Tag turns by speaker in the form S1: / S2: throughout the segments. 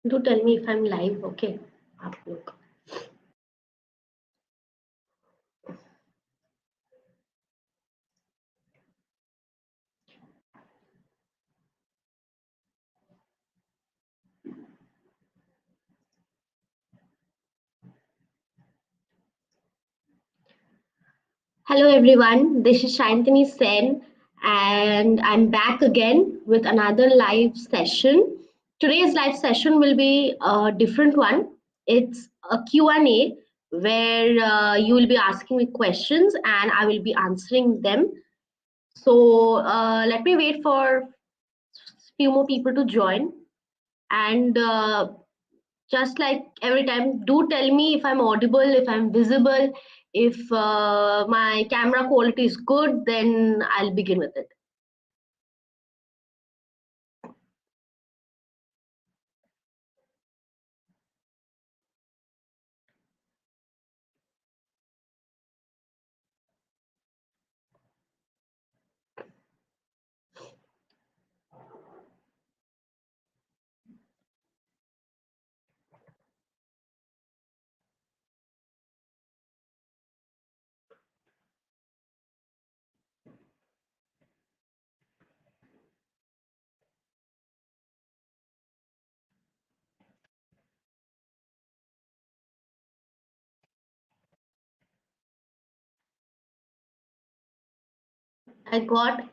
S1: Do tell me if I'm live. Okay. आप लोग. Hello everyone. This is Swayantani Sen, and I'm back again with another live session. Today's live session will be a different one. It's a Q&A where you will be asking me questions and I will be answering them. So let me wait for few more people to join. And just like every time, do tell me if I'm audible, if I'm visible, if my camera quality is good, then I'll begin with it. I got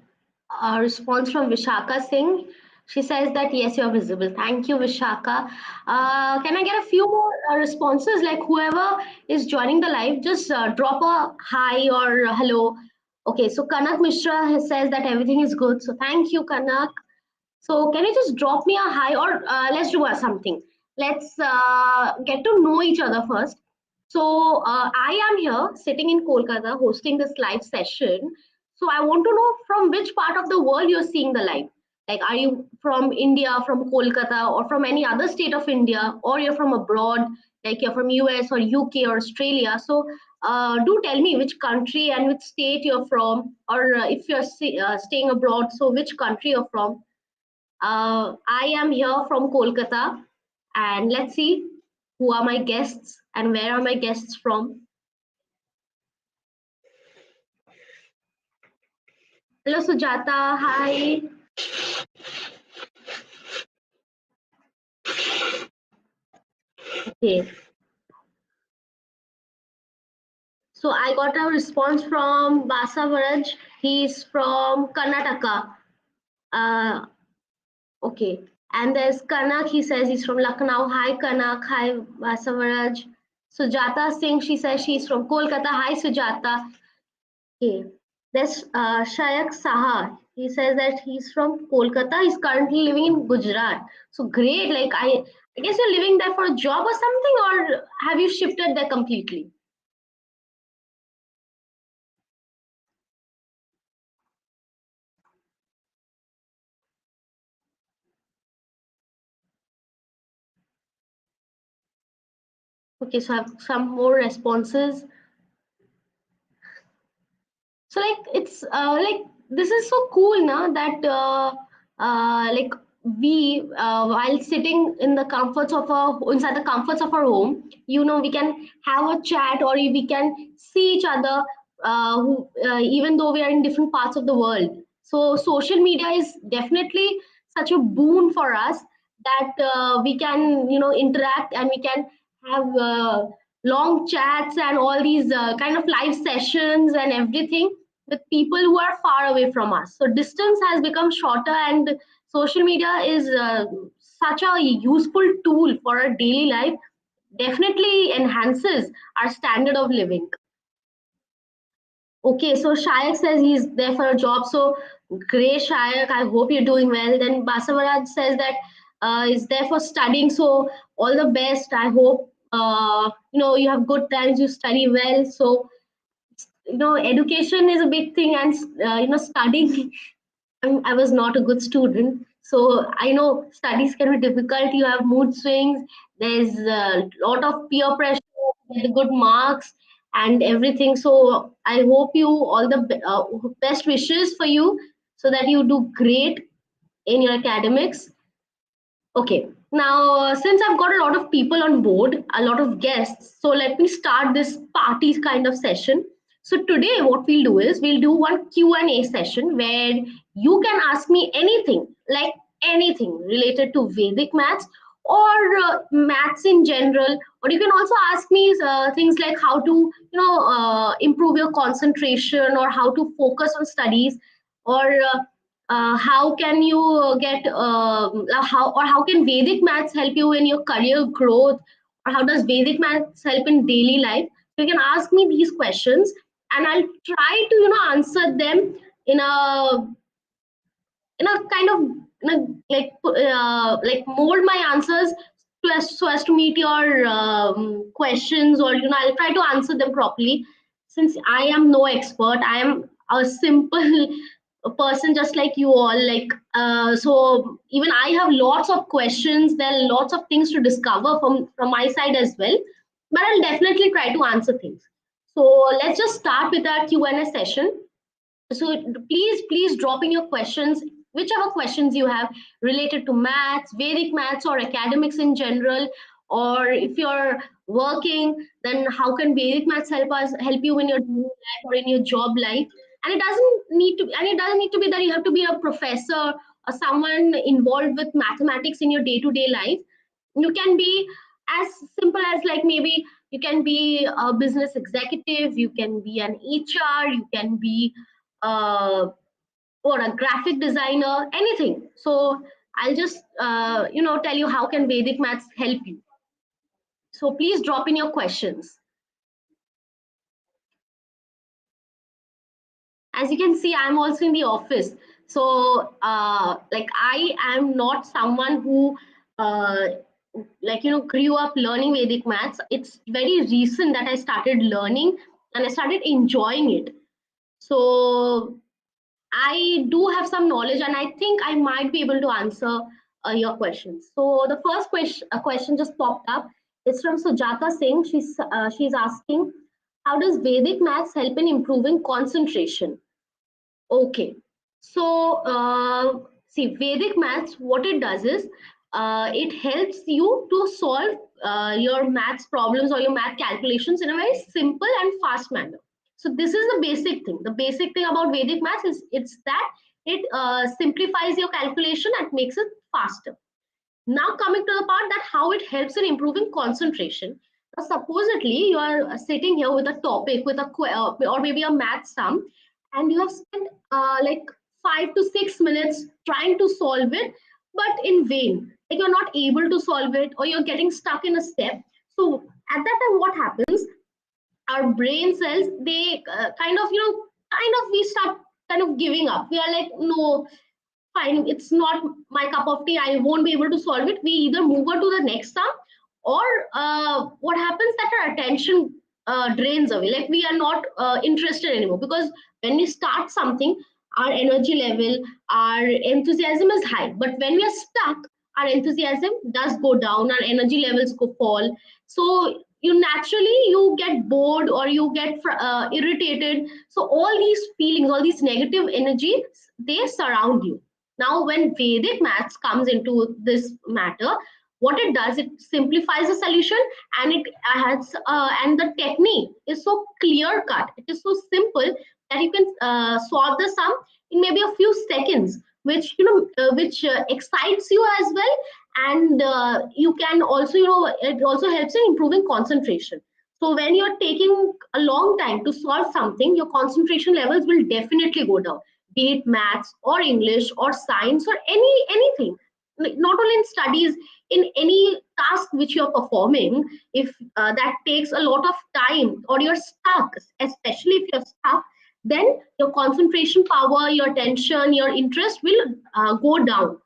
S1: a response from Vishaka Singh. She says that yes, you're visible. Thank you, Vishaka. Can I get a few more responses? Like whoever is joining the live, just drop a hi or a hello. Okay, so Kanak Mishra says that everything is good. So thank you, Kanak. So can you just drop me a hi or let's do something. Let's get to know each other first. So I am here sitting in Kolkata hosting this live session. So I want to know from which part of the world you're seeing the live. Like, are you from India, from Kolkata, or from any other state of India, or you're from abroad, like you're from US or UK or Australia? So do tell me which country and which state you're from, or if you're staying abroad, so which country you're from. I am here from Kolkata, and let's see who are my guests and where are my guests from. Hello, Sujata. Hi. Okay. So I got a response from Basavaraj. He's from Karnataka. Uh, okay. And there's Kanak. He says he's from Lucknow. Hi, Kanak. Hi, Basavaraj. Sujata Singh. She says she's from Kolkata. Hi, Sujata. Okay. There's Shayak Saha. He says that he's from Kolkata. He's currently living in Gujarat. So great. Like I guess you're living there for a job or something, or have you shifted there completely? Okay, so I have some more responses. So like it's like this is so cool now that like we while sitting in the comforts of our inside the comforts of our home, we can have a chat or we can see each other even though we are in different parts of the world. So social media is definitely such a boon for us that we can interact and we can have long chats and all these kind of live sessions and everything with people who are far away from us. So distance has become shorter, and social media is such a useful tool for our daily life. Definitely enhances our standard of living. Okay, so Shayak says he's there for a job. So great, Shayak. I hope you're doing well. Then Basavaraj says that is there for studying. So all the best. I hope you have good times. You study well. So education is a big thing, and studying. I was not a good student, so I know studies can be difficult. You have mood swings. There's a lot of peer pressure, to get the good marks and everything. So I hope you all the best wishes for you, so that you do great in your academics. Okay, now since I've got a lot of people on board, a lot of guests, so let me start this party kind of session. So today, what we'll do is we'll do one Q&A session where you can ask me anything, like anything related to Vedic maths or maths in general, or you can also ask me things like how to, improve your concentration or how to focus on studies, or how can you get how can Vedic maths help you in your career growth, or how does Vedic maths help in daily life. So you can ask me these questions, and I'll try to answer them in a kind of like mold my answers so as to meet your questions, or I'll try to answer them properly. Since I am no expert, I am a simple person just like you all, like so even I have lots of questions, there are lots of things to discover from my side as well, but I'll definitely try to answer things. So let's just start with our Q&A session. So please drop in your questions, whichever questions you have related to maths, Vedic maths, or academics in general. Or if you're working, then how can Vedic maths help you in your daily life or in your job life. And it doesn't need to be that you have to be a professor or someone involved with mathematics in your day-to-day life. You can be as simple as, like, maybe you can be a business executive, you can be an HR, you can be uh, or a graphic designer, anything. So I'll just tell you how can Vedic maths help you. So please drop in your questions. As you can see, I'm also in the office. So like, I am not someone who uh, grew up learning Vedic maths. It's very recent that I started learning and I started enjoying it. So I do have some knowledge, and I think I might be able to answer your questions. So the first question just popped up. It's from Sujata Singh. She's asking, how does Vedic maths help in improving concentration? Okay, so see, Vedic maths, what it does is it helps you to solve your maths problems or your math calculations in a very simple and fast manner. So this is the basic thing. The basic thing about Vedic maths is it's that it simplifies your calculation and makes it faster. Now coming to the part that how it helps in improving concentration. Now, supposedly you are sitting here with a topic, with or maybe a math sum, and you have spent like 5 to 6 minutes trying to solve it, but in vain. Like, you're not able to solve it, or you're getting stuck in a step. So at that time, what happens? Our brain cells, they we start kind of giving up. We are like, no, fine, it's not my cup of tea, I won't be able to solve it. We either move on to the next sum, or what happens that our attention drains away, like we are not interested anymore, because when we start something, our energy level, our enthusiasm is high, but when we are stuck, our enthusiasm does go down, our energy levels go fall. So you get bored, or you get irritated. So all these feelings, all these negative energies, they surround you. Now, when Vedic maths comes into this matter, what it does, it simplifies the solution, and it has and the technique is so clear cut. It is so simple that you can solve the sum in maybe a few seconds, which excites you as well, and you can also, it also helps in improving concentration. So when you're taking a long time to solve something, your concentration levels will definitely go down, be it maths or English or science or anything. Not only in studies, in any task which you're performing, if that takes a lot of time, or you're stuck, especially if you're stuck, then your concentration power, your attention, your interest will go down,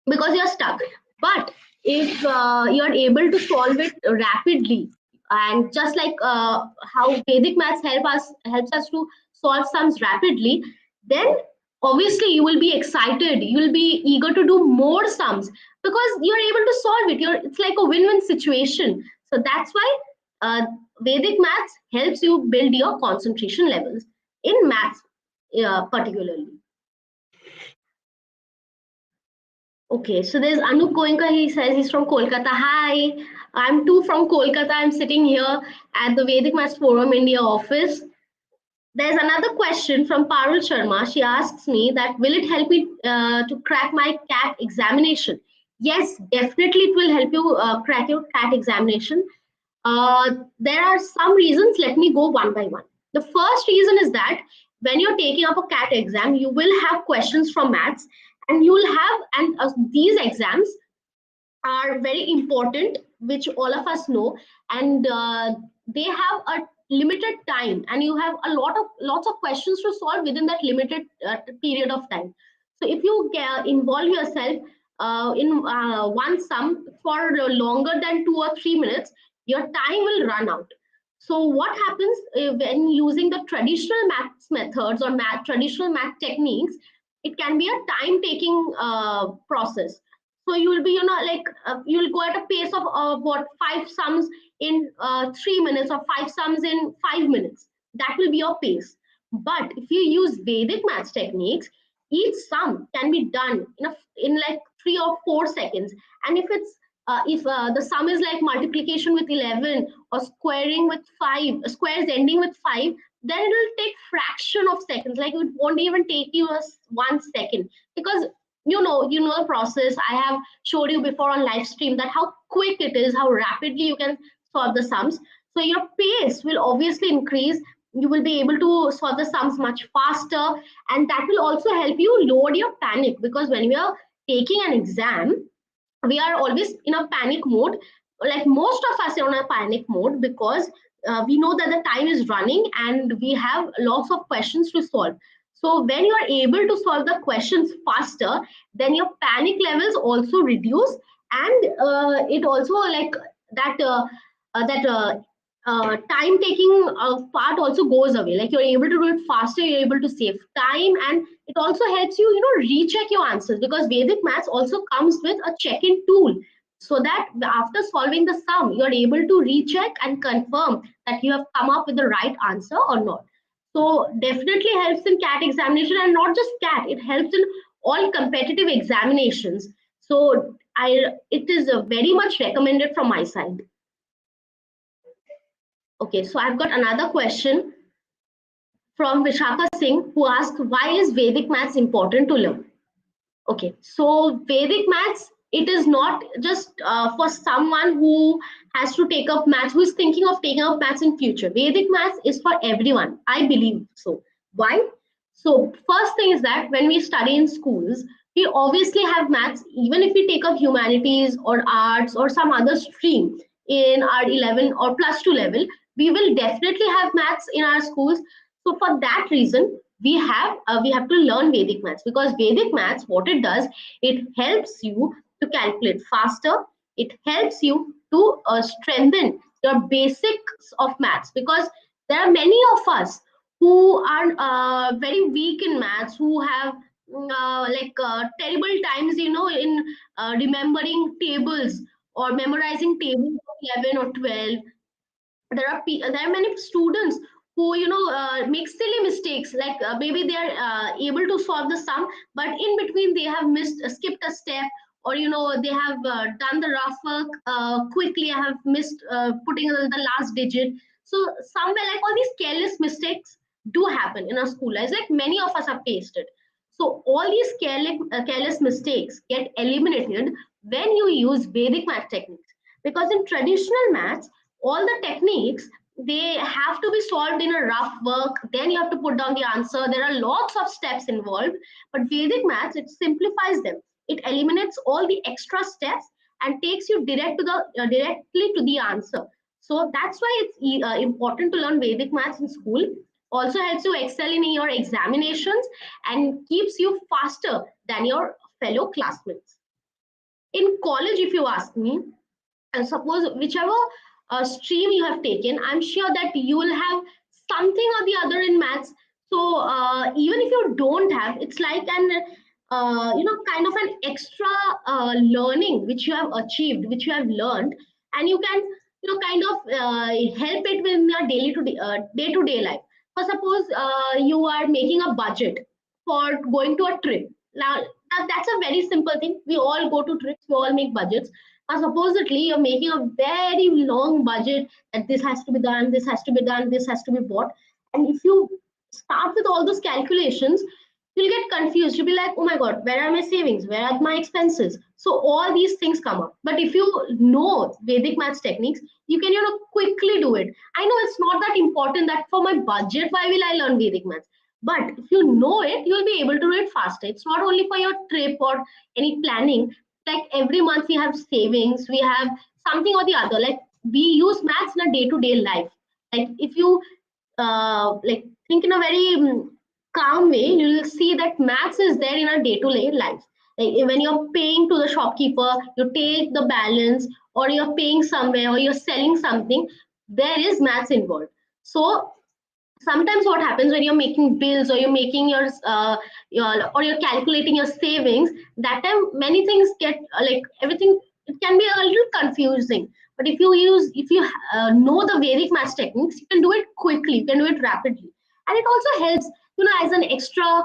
S1: because you're stuck. But if you're able to solve it rapidly, and just like how Vedic maths helps us to solve sums rapidly, then obviously you will be excited, you will be eager to do more sums, because you're able to solve it. It's like a win-win situation. So that's why Vedic maths helps you build your concentration levels in maths particularly. Okay, so there's Anup Goenka. He says he's from Kolkata. Hi, I'm too from Kolkata. I'm sitting here at the Vedic Maths Forum India office. There's another question from Parul Sharma. She asks me that will it help me to crack my CAT examination? Yes, definitely it will help you crack your CAT examination. There are some reasons. Let me go one by one. The first reason is that when you're taking up a CAT exam, you will have questions from maths, and you will have, and these exams are very important, which all of us know, and they have a limited time, and you have a lots of questions to solve within that limited period of time. So if you involve yourself in one sum for longer than 2 or 3 minutes, your time will run out. So what happens when using the traditional maths methods or traditional math techniques? It can be a time taking process. So you will be, like you'll go at a pace of what, five sums in 3 minutes or five sums in 5 minutes. That will be your pace. But if you use Vedic maths techniques, each sum can be done in like 3 or 4 seconds. And if the sum is like multiplication with 11 or squaring with 5, squares ending with 5, then it will take fraction of seconds. Like it won't even take you 1 second, because you know the process. I have showed you before on live stream that how quick it is, how rapidly you can solve the sums. So your pace will obviously increase. You will be able to solve the sums much faster, and that will also help you lower your panic, because when we are taking an exam, we are always in a panic mode. Like most of us are on a panic mode, because we know that the time is running and we have lots of questions to solve. So when you are able to solve the questions faster, then your panic levels also reduce, and it also like that time taking part also goes away. Like you're able to do it faster, you're able to save time, and it also helps you, recheck your answers, because Vedic maths also comes with a check-in tool, so that after solving the sum, you're able to recheck and confirm that you have come up with the right answer or not. So definitely helps in CAT examination, and not just CAT, it helps in all competitive examinations. So it is very much recommended from my side. Okay, so I've got another question from Vishaka Singh, who asked, why is Vedic maths important to learn? Okay, so Vedic maths, it is not just for someone who has to take up maths, who is thinking of taking up maths in future. Vedic maths is for everyone. I believe so. Why? So first thing is that when we study in schools, we obviously have maths, even if we take up humanities or arts or some other stream in our 11 or plus 2 level, we will definitely have maths in our schools. So for that reason, we have to learn Vedic maths, because Vedic maths, what it does, it helps you to calculate faster. It helps you to strengthen your basics of maths, because there are many of us who are very weak in maths, who have terrible times, in remembering tables or memorizing tables of 11 or 12. There are many students who make silly mistakes, like maybe they are able to solve the sum, but in between they have skipped a step, or they have done the rough work quickly, have missed putting the last digit. So somewhere, like, all these careless mistakes do happen in our school lives, like many of us have faced it. So all these careless mistakes get eliminated when you use Vedic math techniques, because in traditional maths, all the techniques, they have to be solved in a rough work, then you have to put down the answer. There are lots of steps involved, but Vedic maths, it simplifies them. It eliminates all the extra steps and takes you directly to the answer. So that's why it's important to learn Vedic maths in school. Also helps you excel in your examinations and keeps you faster than your fellow classmates. In college, if you ask me, and suppose whichever stream you have taken, I'm sure that you will have something or the other in maths. So even if you don't have, it's like an kind of an extra learning which you have achieved, which you have learned, and you can kind of help it with your day to day life. For suppose you are making a budget for going to a trip. Now That's a very simple thing. We all go to trips, we all make budgets. Supposedly, you're making a very long budget that this has to be done, this has to be done, this has to be bought. And if you start with all those calculations, you'll get confused. You'll be like, oh my God, where are my savings? Where are my expenses? So all these things come up. But if you know Vedic maths techniques, you can, quickly do it. I know it's not that important that for my budget, why will I learn Vedic maths? But if you know it, you'll be able to do it faster. It's not only for your trip or any planning. Like every month we have savings, we have something or the other. Like we use maths in a day-to-day life. Like if you like think in a very calm way, you will see that maths is there in our day-to-day life. Like when you're paying to the shopkeeper, you take the balance, or you're paying somewhere, or you're selling something, there is maths involved. So sometimes what happens when you're making bills, or you're making your or you're calculating your savings, that time many things get like everything, it can be a little confusing. But if you know the Vedic math techniques, you can do it quickly, you can do it rapidly. And it also helps, as an extra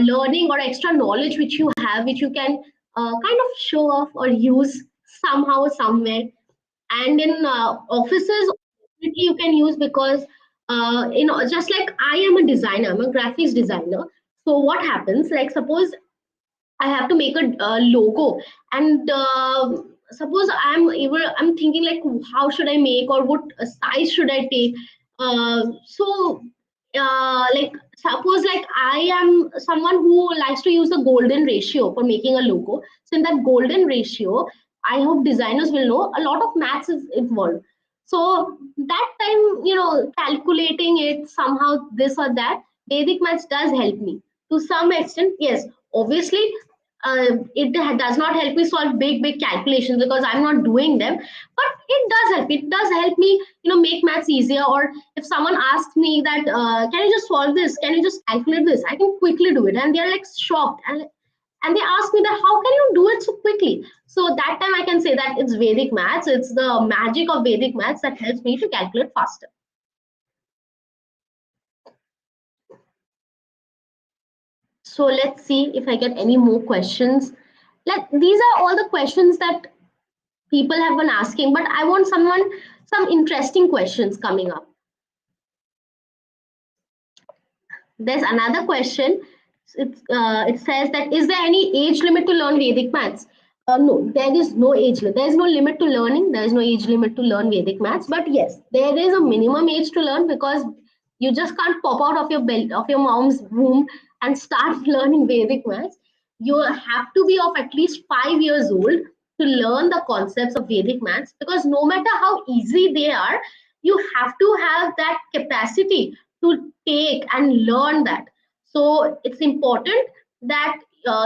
S1: learning or extra knowledge which you have, which you can kind of show off or use somehow somewhere. And in offices you can use, because just like I am a designer, I'm a graphics designer. So what happens, like suppose I have to make a logo, and suppose I'm thinking like how should I make, or what size should I take. Like suppose like I am someone who likes to use the golden ratio for making a logo. So in that golden ratio, I hope designers will know a lot of maths is involved. So that time, calculating it somehow, this or that, Vedic maths does help me to some extent. Yes, obviously it does not help me solve big calculations because I'm not doing them, but it does help me, make maths easier. Or if someone asks me that can you just solve this, can you just calculate this, I can quickly do it, and they're like shocked, and they ask me that how can you do it so quickly. So that time I can say that it's Vedic maths, it's the magic of Vedic maths that helps me to calculate faster. So let's see if I get any more questions. These are all the questions that people have been asking, but I want some interesting questions coming up. There's another question. It says that, is there any age limit to learn Vedic maths? No, there is no age limit. There is no limit to learning. There is no age limit to learn Vedic maths. But yes, there is a minimum age to learn, because you just can't pop out of your belt of your mom's womb and start learning Vedic maths. You have to be of at least 5 years old to learn the concepts of Vedic maths, because no matter how easy they are, you have to have that capacity to take and learn that. So it's important that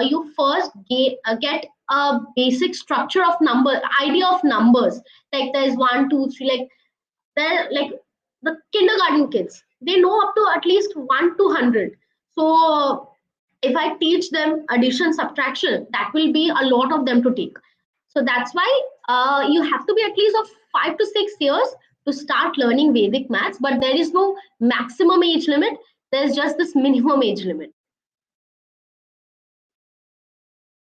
S1: you first get a basic structure of idea of numbers. Like there's 1, 2, 3, like they're like the kindergarten kids, they know up to at least 1 to 100. So if I teach them addition, subtraction, that will be a lot of them to take. So that's why you have to be at least of 5 to 6 years to start learning Vedic maths, but there is no maximum age limit. There's just this minimum age limit.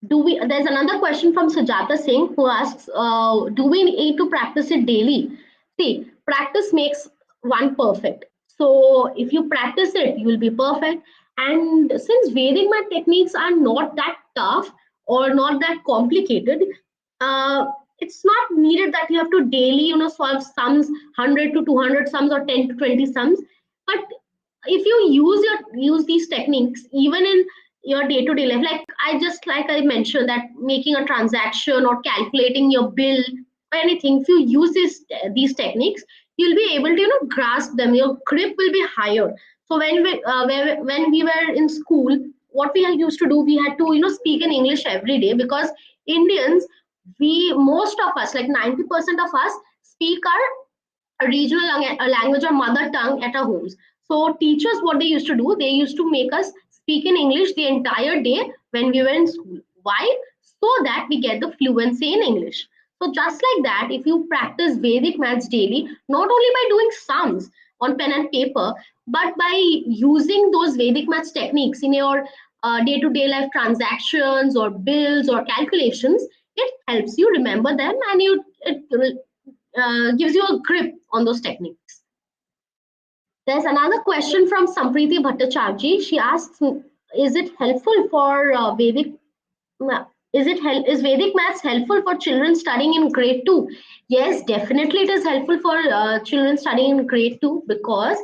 S1: There's another question from Sujata Singh, who asks, do we need to practice it daily? See, practice makes one perfect. So if you practice it, you will be perfect. And since Vedic math techniques are not that tough or not that complicated, it's not needed that you have to daily, solve sums, 100 to 200 sums, or 10 to 20 sums. But if you use these techniques even in your day-to-day life, like I mentioned, that making a transaction or calculating your bill or anything, if you use these techniques, you'll be able to grasp them, your grip will be higher. So when we were in school, what we used to do, we had to speak in English every day, because Indians, most of us, like 90% of us, speak our regional language or mother tongue at our homes. So teachers, what they used to do, they used to make us speak in English the entire day when we were in school. Why? So that we get the fluency in English. So just like that, if you practice Vedic maths daily, not only by doing sums on pen and paper, but by using those Vedic maths techniques in your day-to-day life transactions or bills or calculations, it helps you remember them, and it gives you a grip on those techniques. There's another question from Sampriti Bhattacharji. She asks, is it helpful for Vedic is Vedic maths helpful for children studying in grade 2? Yes, definitely it is helpful for children studying in grade 2, because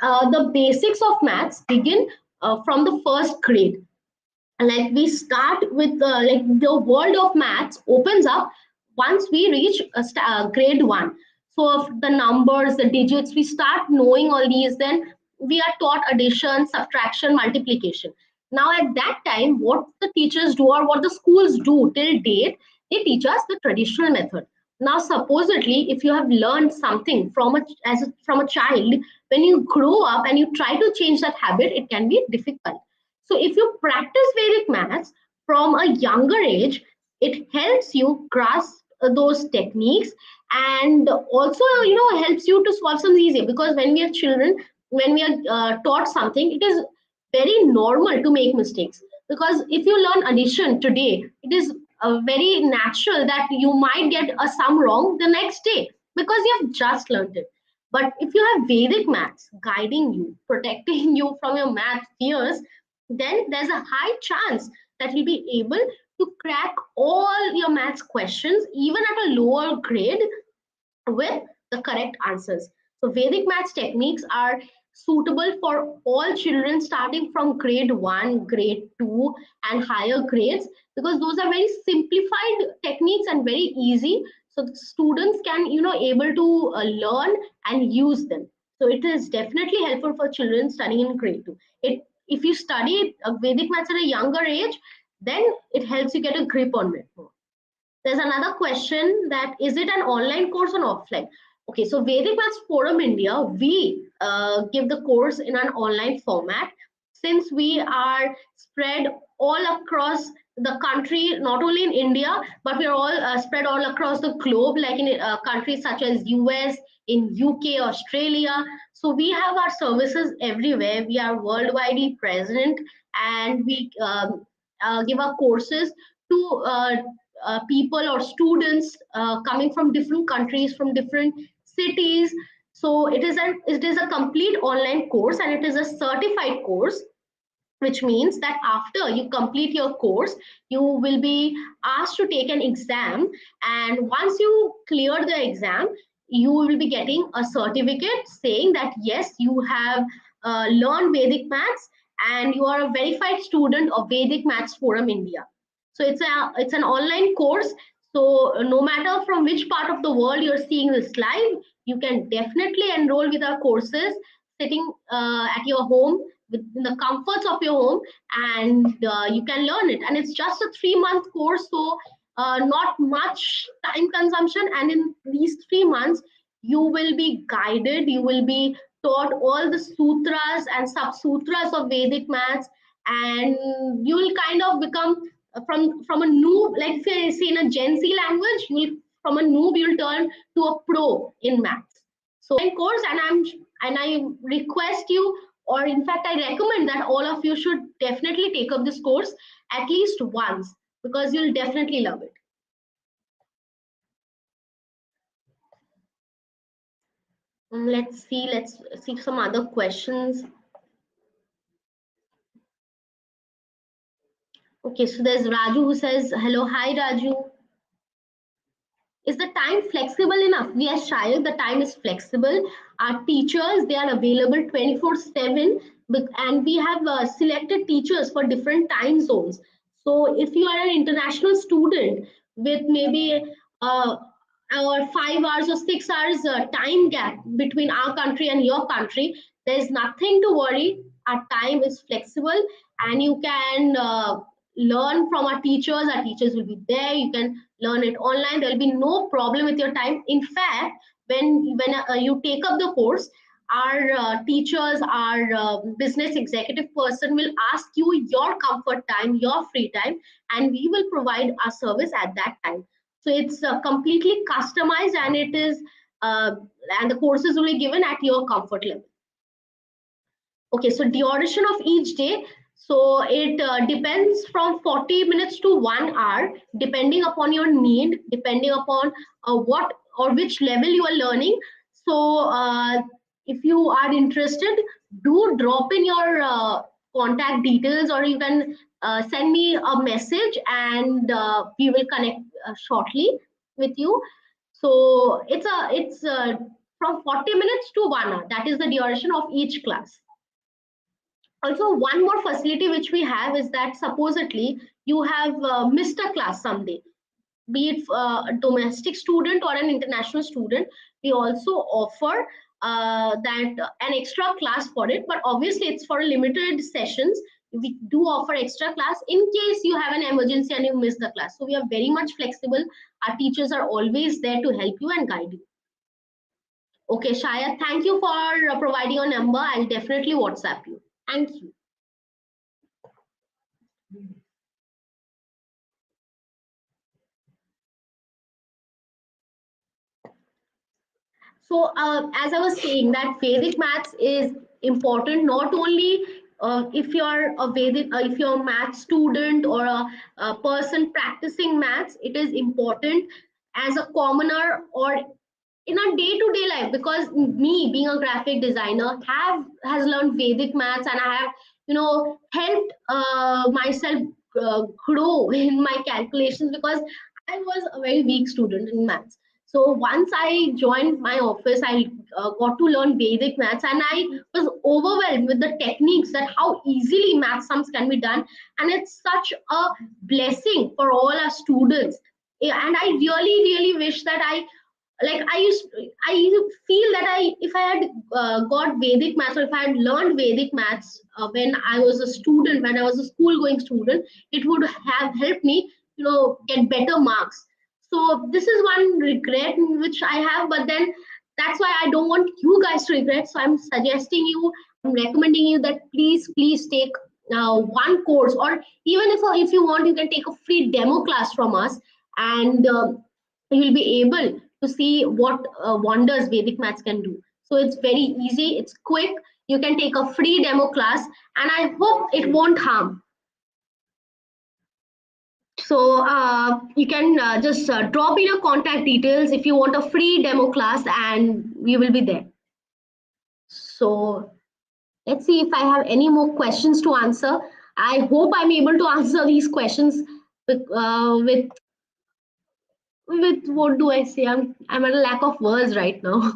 S1: the basics of maths begin from the first grade. Like we start with like the world of maths opens up once we reach grade 1. So of the numbers, the digits, we start knowing all these, then we are taught addition, subtraction, multiplication. Now at that time, what the teachers do or what the schools do till date, they teach us the traditional method. Now supposedly, if you have learned something from from a child, when you grow up and you try to change that habit, it can be difficult. So if you practice Vedic maths from a younger age, it helps you grasp those techniques, and also helps you to solve some easier, because when we are children, when we are taught something, it is very normal to make mistakes, because if you learn addition today, it is very natural that you might get a sum wrong the next day, because you have just learned it. But if you have Vedic maths guiding you, protecting you from your math fears, then there's a high chance that you'll be able to crack all your maths questions, even at a lower grade, with the correct answers. So Vedic maths techniques are suitable for all children starting from grade 1, grade 2 and higher grades, because those are very simplified techniques and very easy, so the students can able to learn and use them. So it is definitely helpful for children studying in grade 2. It If you study Vedic maths at a younger age, then it helps you get a grip on it more. There's another question, that is it an online course or offline? Okay, so Vedic Maths Forum India, we give the course in an online format, since we are spread all across the country, not only in India, but we're all spread all across the globe, like in countries such as US, in UK, Australia. So we have our services everywhere. We are worldwide present, and we give our courses to people or students coming from different countries, from different cities. So it is a complete online course, and it is a certified course, which means that after you complete your course, you will be asked to take an exam, and once you clear the exam, you will be getting a certificate saying that yes, you have learned Vedic maths, and you are a verified student of Vedic Maths Forum India. So it's an online course, so no matter from which part of the world you're seeing this live, you can definitely enroll with our courses sitting at your home, within the comforts of your home, and you can learn it. And it's just a 3-month course, so not much time consumption. And in these 3 months, you will be guided, you will be taught all the sutras and sub sutras of Vedic maths, and you will kind of become from a noob, like if you say in a Gen Z language, you will, from a noob you'll turn to a pro in maths. So in course, and I request you, or in fact I recommend that all of you should definitely take up this course at least once, because you'll definitely love it. Let's see some other questions. Okay, so there's Raju who says hello. Hi Raju. Is the time flexible enough? Yes, Shayad, the time is flexible. Our teachers, they are available 24/7, and we have selected teachers for different time zones. So if you are an international student with maybe our 5 hours or 6 hours time gap between our country and your country, there's nothing to worry. Our time is flexible, and you can learn from our teachers. Our teachers will be there. You can learn it online. There'll be no problem with your time. In fact, when you take up the course, our teachers, our business executive person will ask you your comfort time, your free time, and we will provide our service at that time. So it's completely customized, and it is and the courses will be given at your comfort level. Okay, so duration of each day. So it depends from 40 minutes to 1 hour, depending upon your need, depending upon what or which level you are learning. So if you are interested, do drop in your contact details, or you can send me a message, and we will connect shortly with you. So it's from 40 minutes to 1 hour. That is the duration of each class. Also, one more facility which we have is that supposedly you have missed a class someday, be it a domestic student or an international student. We also offer that an extra class for it, but obviously it's for limited sessions. We do offer extra class in case you have an emergency and you miss the class. So we are very much flexible. Our teachers are always there to help you and guide you. Okay, Shaya, thank you for providing your number. I'll definitely WhatsApp you. Thank you. So, as I was saying, that Vedic maths is important not only if you're a Vedic, if you're a math student or a person practicing maths, it is important as a commoner or in our day-to-day life, because me being a graphic designer has learned Vedic maths, and I have helped myself grow in my calculations, because I was a very weak student in maths. So once I joined my office, I got to learn Vedic maths, and I was overwhelmed with the techniques, that how easily math sums can be done, and it's such a blessing for all our students. And I really really wish that I feel that if I had got Vedic maths, or if I had learned Vedic maths when I was a student, when I was a school going student, it would have helped me, get better marks. So this is one regret which I have, but then that's why I don't want you guys to regret. So I'm suggesting you, I'm recommending you that please take one course, or even if you want, you can take a free demo class from us, and you will be able to see what wonders Vedic maths can do. So it's very easy, it's quick. You can take a free demo class, and I hope it won't harm. So you can just drop in your contact details if you want a free demo class, and we will be there. So let's see if I have any more questions to answer. I hope I'm able to answer these questions with what do I say? I'm at a lack of words right now.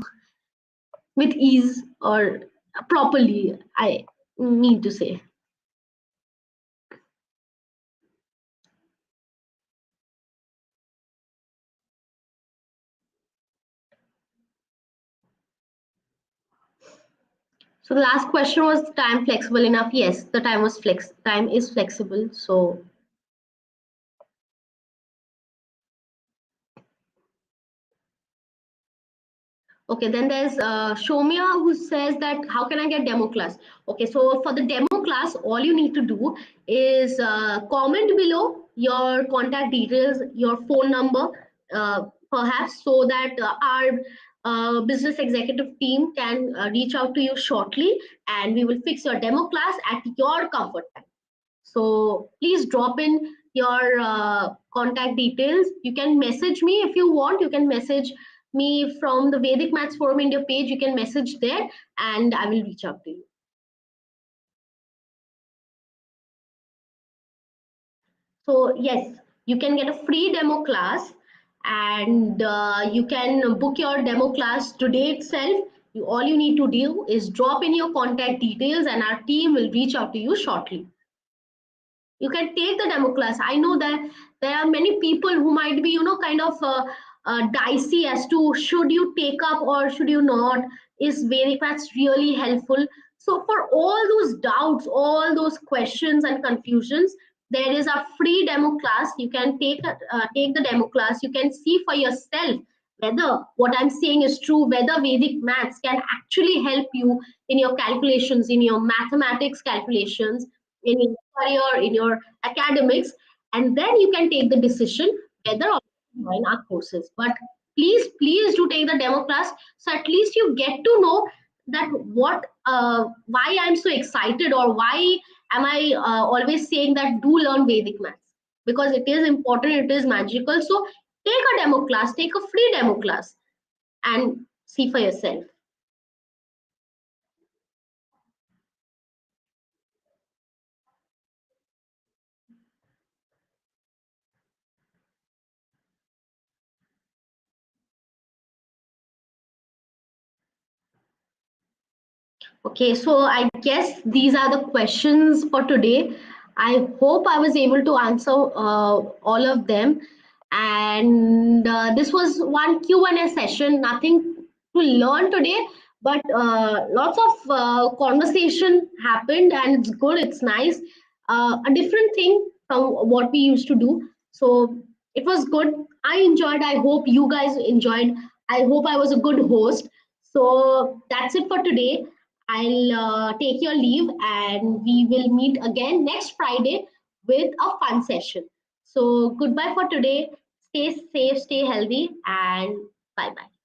S1: With ease, or properly, I mean to say. So the last question was, time flexible enough? Yes, the time is flexible. So okay, then there's Shomya, who says that how can I get demo class? Okay, so for the demo class, all you need to do is comment below your contact details, your phone number, perhaps, so that our business executive team can reach out to you shortly, and we will fix your demo class at your comfort time. So please drop in your contact details. You can message me if you want. You can message me from the Vedic Maths Forum India page. You can message there, and I will reach out to you. So yes, you can get a free demo class, and you can book your demo class today itself. All you need to do is drop in your contact details, and our team will reach out to you shortly. You can take the demo class. I know that there are many people who might be kind of dicey as to should you take up or should you not. Is Vedic maths really helpful? So for all those doubts, all those questions and confusions, there is a free demo class. You can take the demo class. You can see for yourself whether what I'm saying is true, whether Vedic maths can actually help you in your calculations, in your mathematics calculations, in your career, in your academics, and then you can take the decision whether or not to join our courses. But please do take the demo class, so at least you get to know that why I'm so excited, or why am I always saying that do learn Vedic maths, because it is important, it is magical. So take a demo class, take a free demo class, and see for yourself. Okay, so I guess these are the questions for today. I hope I was able to answer all of them. And this was one Q&A session, nothing to learn today, but lots of conversation happened, and it's good, it's nice. A different thing from what we used to do. So it was good. I enjoyed. I hope you guys enjoyed. I hope I was a good host. So that's it for today. I'll take your leave, and we will meet again next Friday with a fun session. So, goodbye for today. Stay safe, stay healthy, and bye bye.